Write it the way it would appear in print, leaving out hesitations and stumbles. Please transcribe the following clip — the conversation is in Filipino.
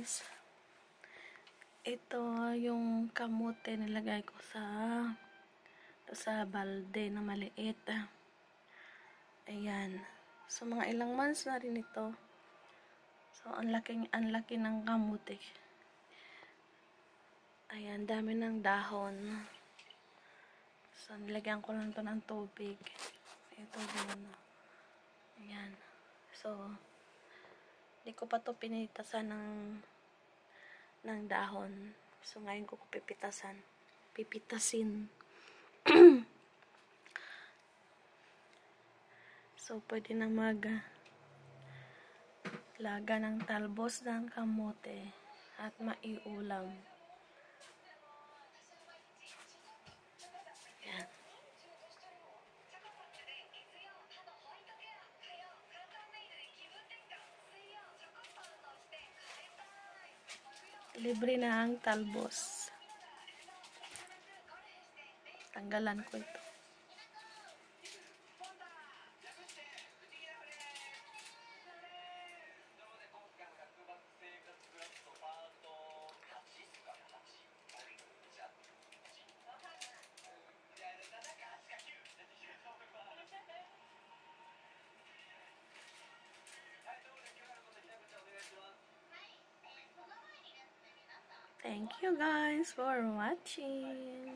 guys. Ito yung kamote nilagay ko sa balde na maliit. Ayan. So, mga ilang months na rin ito. So, ang laki ng kamote. Ayan, dami ng dahon. So, nilagyan ko lang ito ng tubig. Ito din. Ayan. So, hindi ko pa ito pinitasan ng dahon. So, ngayon ko pipitasin. So, pwede na laga ng talbos ng kamote at maiulam. Yan. Libre na ang talbos. Tanggalan ko ito. Thank you guys for watching.